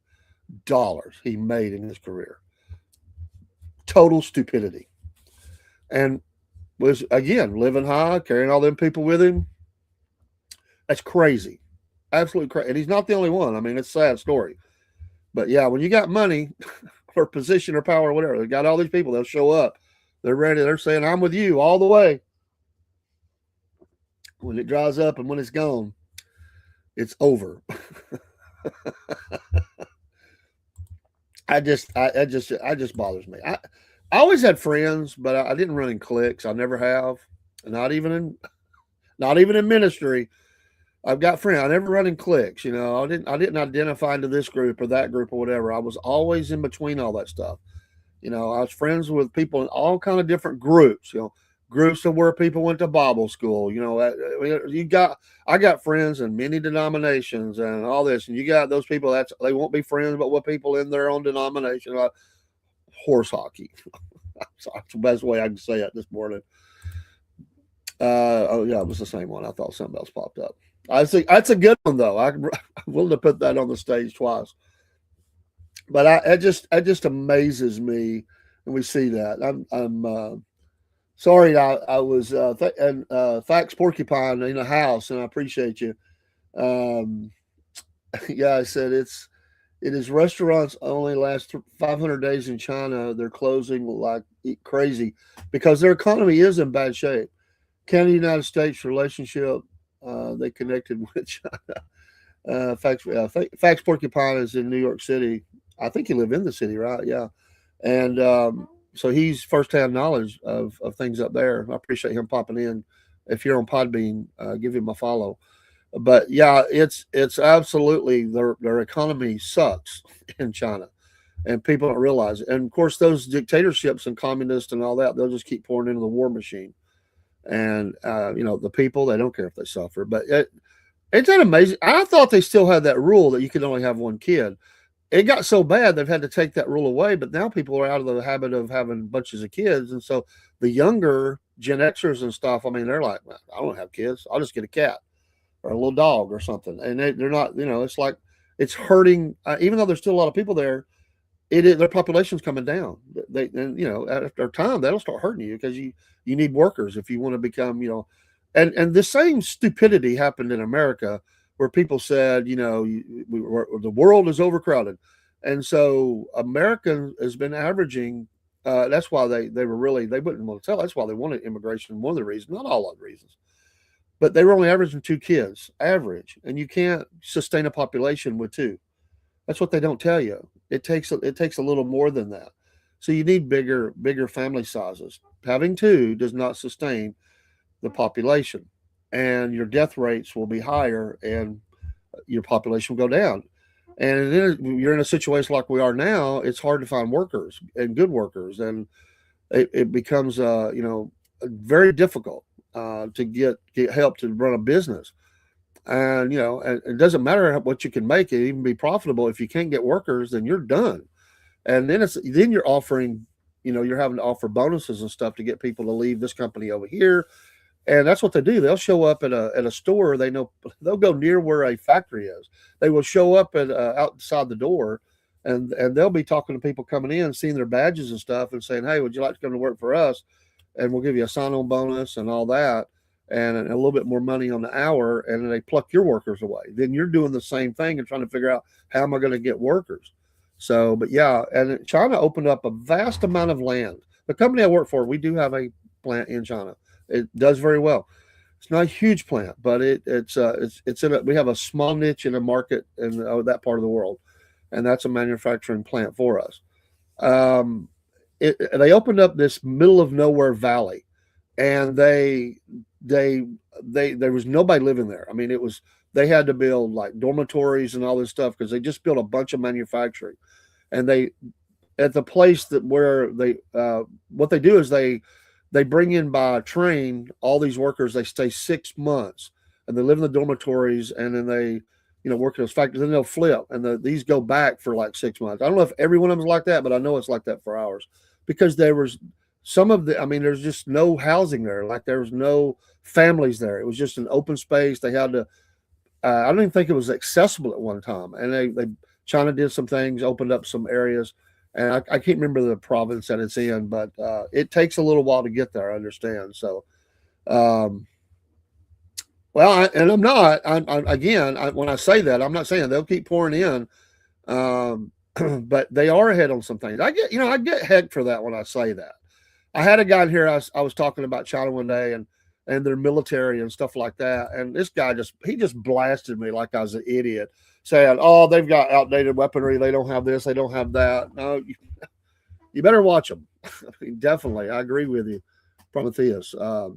he made in his career. Total stupidity. And was, again, living high, carrying all them people with him. That's crazy. Absolutely crazy. And he's not the only one. I mean, it's a sad story. But yeah, when you got money or position or power or whatever, they got all these people, they'll show up. They're ready. They're saying, I'm with you all the way. When it dries up and when it's gone, it's over. I just bothers me. I always had friends, but I didn't run in cliques. I never have. Not even in ministry. I've got friends. I never run in cliques. You know, I didn't identify into this group or that group or whatever. I was always in between all that stuff. You know, I was friends with people in all kind of different groups. You know, groups of where people went to Bible school. You know, I got friends in many denominations and all this, and you got those people they won't be friends, but with people in their own denomination. Horse hockey. That's the best way I can say it this morning. Oh yeah, it was the same one. I thought something else popped up. I think that's a good one though. I'm willing to put that on the stage twice. But it just amazes me, and we see that. I'm sorry. I was Fax Porcupine in the house, and I appreciate you. Yeah, I said it is restaurants only last 500 days in China. They're closing like crazy because their economy is in bad shape. Canada-United States relationship, they connected with China. Fax Porcupine is in New York City. I think he lived in the city, right? Yeah. And so he's firsthand knowledge of things up there. I appreciate him popping in. If you're on Podbean, give him a follow. But yeah, it's absolutely their economy sucks in China, and people don't realize it. And of course, those dictatorships and communists and all that, they'll just keep pouring into the war machine. And you know, the people, they don't care if they suffer. But it's that amazing. I thought they still had that rule that you could only have one kid. It got so bad they've had to take that rule away. But now people are out of the habit of having bunches of kids, and so the younger Gen Xers and stuff, I mean, they're like, I don't have kids. I'll just get a cat or a little dog or something. And they're not, you know, it's like it's hurting. Even though there's still a lot of people there, their population's coming down. And after time that'll start hurting you because you need workers if you want to become and the same stupidity happened in America where people said the world is overcrowded, and so America has been averaging. That's why they were really they wouldn't want to tell. That's why they wanted immigration. One of the reasons, not all of the reasons, but they were only averaging 2 kids average, and you can't sustain a population with two. That's what they don't tell you. It takes a little more than that. So you need bigger family sizes. Having two does not sustain the population, and your death rates will be higher, and your population will go down. And then you're in a situation like we are now. It's hard to find workers and good workers, and it becomes very difficult to get help to run a business. And and it doesn't matter what you can make it even be profitable. If you can't get workers, then you're done. And then you're offering, you're having to offer bonuses and stuff to get people to leave this company over here. And that's what they do. They'll show up at a store. They know they'll go near where a factory is. They will show up at outside the door, and they'll be talking to people coming in, seeing their badges and stuff, and saying, "Hey, would you like to come to work for us? And we'll give you a sign-on bonus and all that, and a little bit more money on the hour." And then they pluck your workers away. Then you're doing the same thing and trying to figure out how am I going to get workers. So, but yeah, and China opened up a vast amount of land. The company I work for, we do have a plant in China. It does very well. It's not a huge plant, but it's in we have a small niche in a market in that part of the world, and that's a manufacturing plant for us. Um, they opened up this middle of nowhere valley, and they there was nobody living there. I mean, they had to build like dormitories and all this stuff because they just built a bunch of manufacturing, and they at the place that where they what they do is they bring in by train all these workers. They stay 6 months and they live in the dormitories, and then they work in those factories. Then they'll flip, and these go back for like 6 months. I don't know if every one of them is like that, but I know it's like that for ours because there was some of the. I mean, there's just no housing there. Like there was no families there. It was just an open space. They had to. I don't even think it was accessible at one time, and they China did some things, opened up some areas, and I can't remember the province that it's in, but it takes a little while to get there. I understand. So, um, and I'm not. When I say that, I'm not saying they'll keep pouring in, but they are ahead on some things. I get heck for that when I say that. I had a guy in here. I was talking about China one day, and their military and stuff like that. And this guy just blasted me like I was an idiot, saying, "Oh, they've got outdated weaponry. They don't have this. They don't have that." No, you better watch them. I mean, definitely, I agree with you, Prometheus. I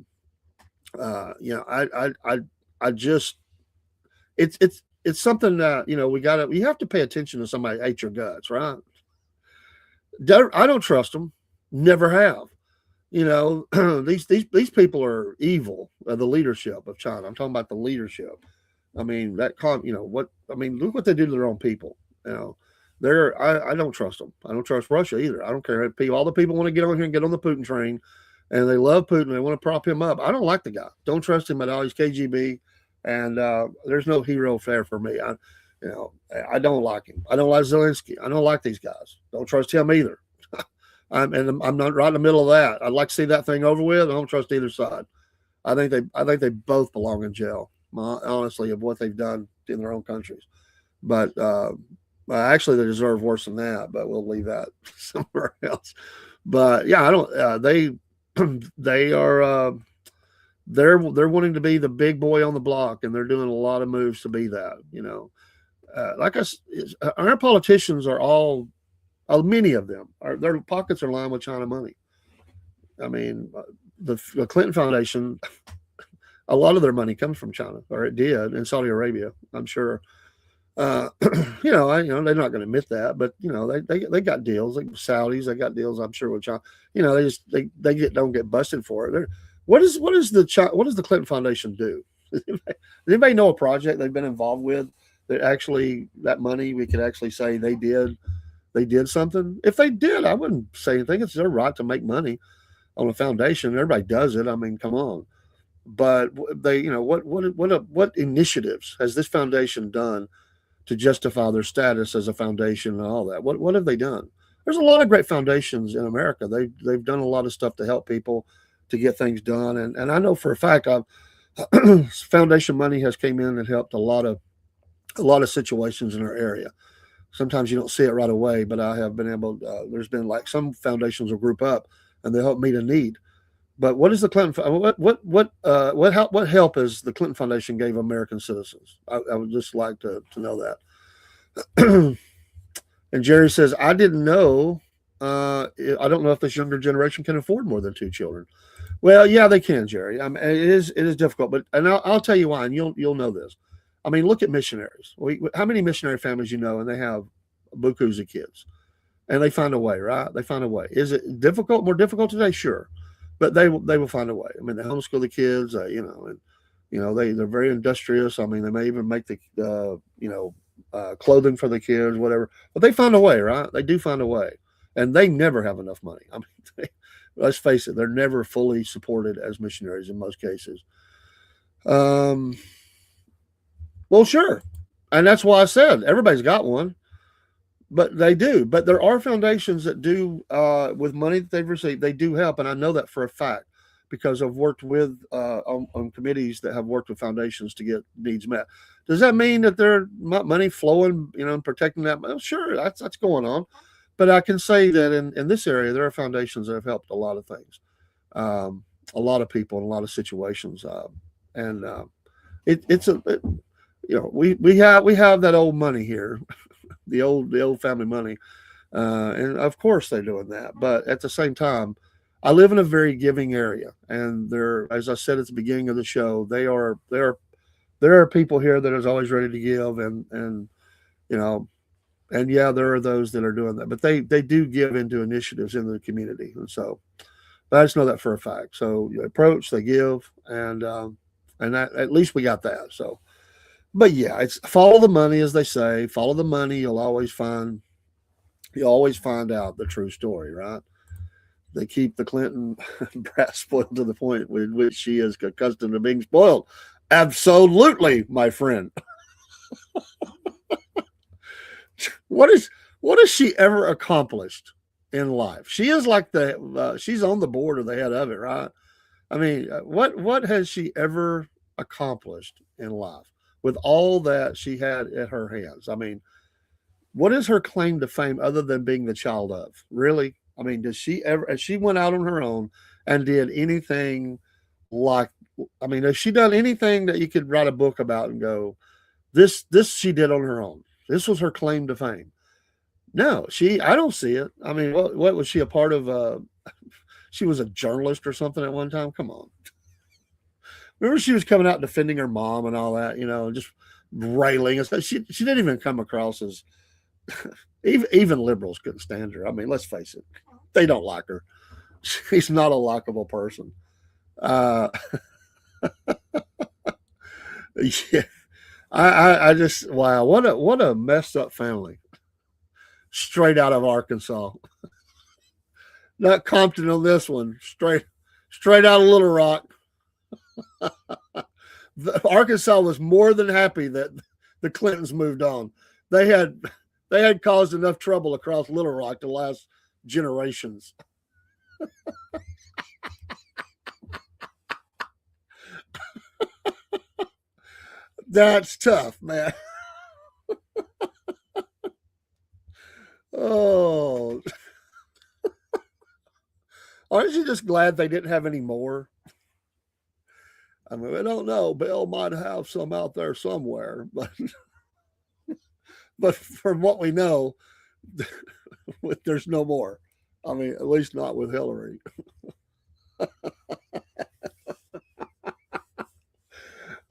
just it's something that we have to pay attention to somebody that ate your guts, right? I don't trust them. Never have. These people are evil. The leadership of China. I'm talking about the leadership. I mean look what they do to their own people. I don't trust them. I don't trust Russia either. I don't care if all the people want to get on here and get on the Putin train, and they love Putin. They want to prop him up. I don't like the guy. Don't trust him at all. He's KGB, and there's no hero there for me. I don't like him. I don't like Zelensky. I don't like these guys. Don't trust him either. I'm not right in the middle of that. I'd like to see that thing over with. I don't trust either side. I think they both belong in jail. Honestly, of what they've done in their own countries, but actually they deserve worse than that. But we'll leave that somewhere else. But yeah, I don't. They are. They're wanting to be the big boy on the block, and they're doing a lot of moves to be that. Like our politicians are all. Many of them their pockets are lined with China money. I mean, the Clinton Foundation, a lot of their money comes from China, or it did in Saudi Arabia. I'm sure. They're not going to admit that, but they got deals like Saudis. They got deals, I'm sure, with China. They don't get busted for it. What does the Clinton Foundation do? Does anybody know a project they've been involved with that money we could actually say they did something? If they did, I wouldn't say anything. It's their right to make money on a foundation. Everybody does it. I mean, come on. But what initiatives has this foundation done to justify their status as a foundation and all that. What have they done? There's a lot of great foundations in America. They've done a lot of stuff to help people to get things done, and I know for a fact I've foundation money has came in and helped a lot of situations in our area. Sometimes you don't see it right away, but I have been able. There's been like some foundations will group up and they help meet a need. But what is the Clinton? What help is the Clinton Foundation gave American citizens? I would just like to know that. And Jerry says, I didn't know. I don't know if this younger generation can afford more than two children. Well, yeah, they can, Jerry. I mean, it is difficult, but and I'll tell you why, and you'll know this. I mean, look at missionaries. How many missionary families you know, and they have bukus of kids, and they find a way, right? They find a way. Is it difficult? More difficult today? Sure, but they will find a way. I mean, they homeschool the kids, and they're very industrious. I mean, they may even make the clothing for the kids, whatever. But they find a way, right? They do find a way, and they never have enough money. I mean, let's face it, they're never fully supported as missionaries in most cases. Um, well, sure, and that's why I said everybody's got one, but they do. But there are foundations that do, with money that they've received, they do help, and I know that for a fact because I've worked with on committees that have worked with foundations to get needs met. Does that mean that there's money flowing, and protecting that? Well, sure, that's going on. But I can say that in this area, there are foundations that have helped a lot of things, a lot of people in a lot of situations, and it's we have that old money here, the old family money, and of course they're doing that. But at the same time, I live in a very giving area, and as I said at the beginning of the show, there are people here that is always ready to give, and you know and yeah, there are those that are doing that, but they do give into initiatives in the community, and so but I just know that for a fact. So you approach, they give, and that, at least we got that. So, but yeah, it's follow the money, as they say. Follow the money. You always find out the true story, right? They keep the Clinton brat spoiled to the point with which she is accustomed to being spoiled. Absolutely, my friend. What has she ever accomplished in life? She is like she's on the board or the head of it, right? I mean, what has she ever accomplished in life with all that she had at her hands? I mean, what is her claim to fame other than being the child of? Really? I mean, does she ever? As she went out on her own and did anything like? I mean, has she done anything that you could write a book about and go, this she did on her own? This was her claim to fame. No, I don't see it. I mean, what was she a part of? She was a journalist or something at one time. Come on. Remember, she was coming out defending her mom and all that, just railing. She didn't even come across as even liberals couldn't stand her. I mean, let's face it, they don't like her. She's not a likable person. Uh, yeah, I just wow, what a messed up family, straight out of Arkansas. Not Compton on this one, straight out of Little Rock. Arkansas was more than happy that the Clintons moved on. They had caused enough trouble across Little Rock to last generations. That's tough, man. Oh, aren't you just glad they didn't have any more? I mean, I don't know. Bill might have some out there somewhere, but from what we know, there's no more. I mean, at least not with Hillary.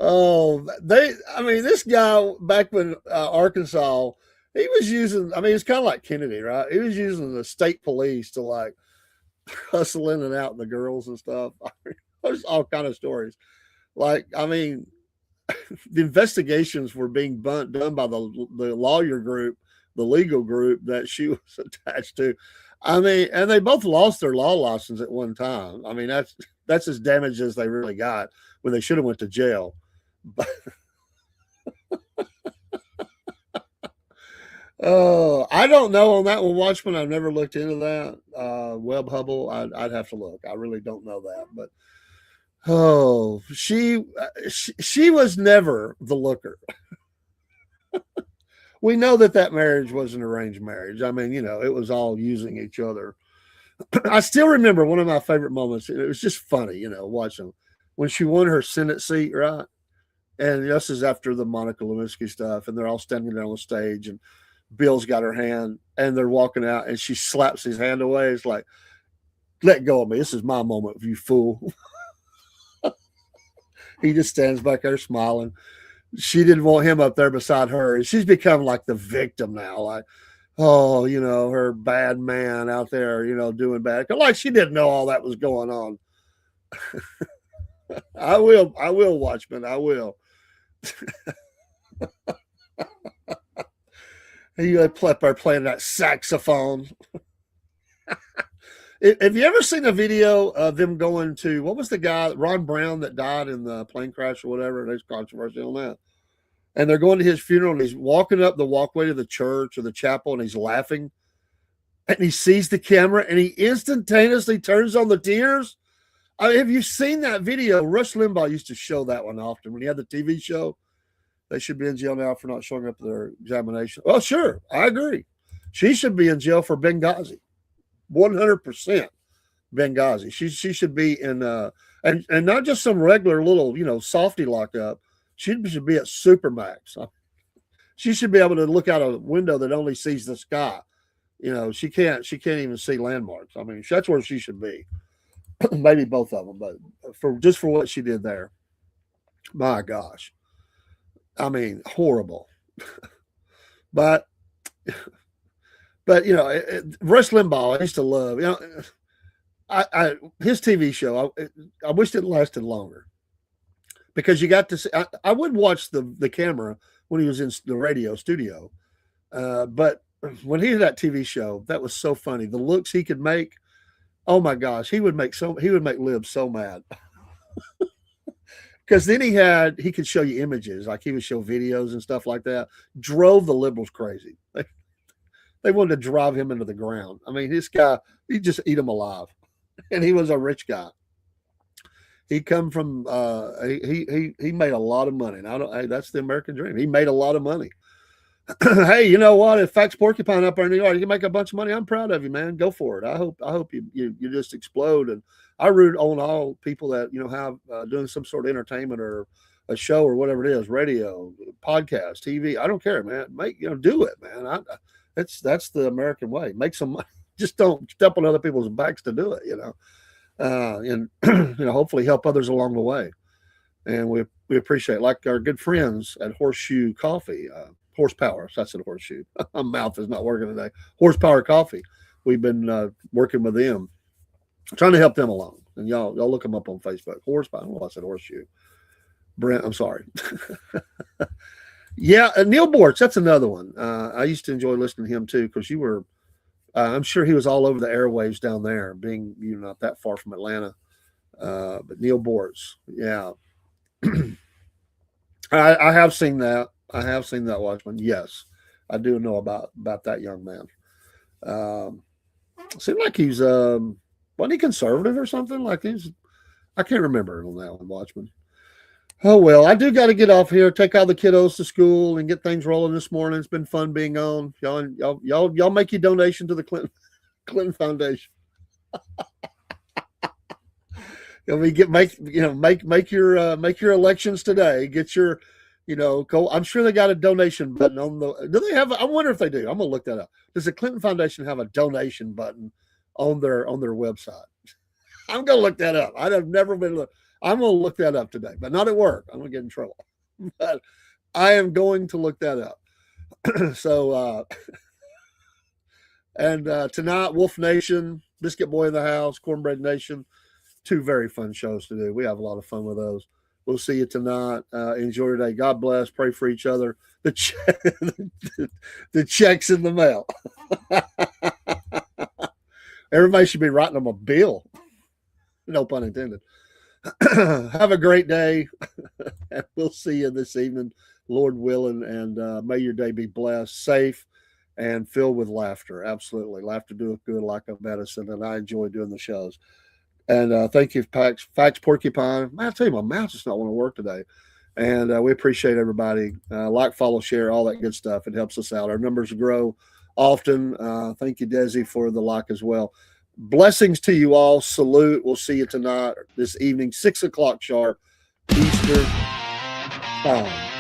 Oh, I mean, this guy back when Arkansas, he was using, I mean, it's kind of like Kennedy, right? He was using the state police to like hustle in and out the girls and stuff. There's all kind of stories. Like, I mean, the investigations were being done by the lawyer group, the legal group that she was attached to. I mean, and they both lost their law license at one time. I mean, that's as damaged as they really got when they should have went to jail. But Oh, I don't know on that one, Watchmen. I've never looked into that. Web Hubble, I'd have to look. I really don't know that, but oh, she was never the looker. We know that that marriage was an arranged marriage. I mean, it was all using each other. I still remember one of my favorite moments. It was just funny, watching when she won her Senate seat, right? And this is after the Monica Lewinsky stuff, and they're all standing there on the stage, and Bill's got her hand, and they're walking out, and she slaps his hand away. It's like, let go of me. This is my moment, you fool. He just stands back there smiling. She didn't want him up there beside her, and she's become like the victim now. Like, oh, her bad man out there, doing bad. Like she didn't know all that was going on. I will, Watchman. I will. You are playing that saxophone. Have you ever seen a video of them going to, what was the guy, Ron Brown, that died in the plane crash or whatever? There's controversy on that. And they're going to his funeral, and he's walking up the walkway to the church or the chapel, and he's laughing. And he sees the camera, and he instantaneously turns on the tears. Have you seen that video? Rush Limbaugh used to show that one often when he had the TV show. They should be in jail now for not showing up to their examination. Well, sure, I agree. She should be in jail for Benghazi. 100% Benghazi. She should be in and not just some regular little softy lockup. She should be at Supermax. She should be able to look out a window that only sees the sky. She can't even see landmarks. I mean, that's where she should be. Maybe both of them, but for what she did there, my gosh. I mean, horrible. but Rush Limbaugh, I used to love. His TV show. I wished it lasted longer because you got to see. I would watch the camera when he was in the radio studio, but when he had that TV show, that was so funny. The looks he could make. Oh my gosh, he would make Lib so mad. Because then he could show you images, like he would show videos and stuff like that. Drove the liberals crazy. They wanted to drive him into the ground. I mean, this guy, he'd just eat him alive. And he was a rich guy. He come from he made a lot of money. And hey, that's the American dream. He made a lot of money. Hey, you know what? If Fax Porcupine up there in New York, you can make a bunch of money. I'm proud of you, man. Go for it. I hope you just explode. And I root on all people that have doing some sort of entertainment or a show or whatever it is, radio, podcast, TV. I don't care, man. Do it, man. That's the American way. Make some money. Just don't step on other people's backs to do it. And hopefully help others along the way. And we appreciate it. Like our good friends at Horseshoe Coffee. Horsepower. So that's a horseshoe. My mouth is not working today. Horsepower Coffee. We've been working with them, trying to help them along. And y'all look them up on Facebook. Horsepower. I said horseshoe. Brent, I'm sorry. Yeah, Neil Bortz. That's another one. I used to enjoy listening to him too because you were. I'm sure he was all over the airwaves down there, being not that far from Atlanta. But Neil Bortz, yeah. I have seen that. I have seen that, Watchman. Yes, I do know about that young man. Seemed like he's wasn't he conservative or something? Like I can't remember on that one, Watchman. Oh well, I do got to get off here, take all the kiddos to school, and get things rolling this morning. It's been fun being on. Y'all make your donation to the Clinton Foundation. Make your elections today. Get your go. I'm sure they got a donation button on the. Do they have? I wonder if they do. I'm gonna look that up. Does the Clinton Foundation have a donation button on their website? I'm gonna look that up. I've never been. I'm gonna look that up today, but not at work. I'm gonna get in trouble. But I am going to look that up. So and tonight, Wolf Nation, Biscuit Boy in the House, Cornbread Nation, 2 very fun shows to do. We have a lot of fun with those. We'll see you tonight. Enjoy your day. God bless. Pray for each other. The check's in the mail. Everybody should be writing them a bill. No pun intended. Have a great day. And we'll see you this evening, Lord willing. And may your day be blessed, safe, and filled with laughter. Absolutely. Laughter doeth good like a medicine, and I enjoy doing the shows. And thank you, Facts Porcupine. Man, I tell you, my mouth does not want to work today. And we appreciate everybody. Like, follow, share, all that good stuff. It helps us out. Our numbers grow often. Thank you, Desi, for the like as well. Blessings to you all. Salute. We'll see you tonight, this evening, 6 o'clock sharp, Eastern time.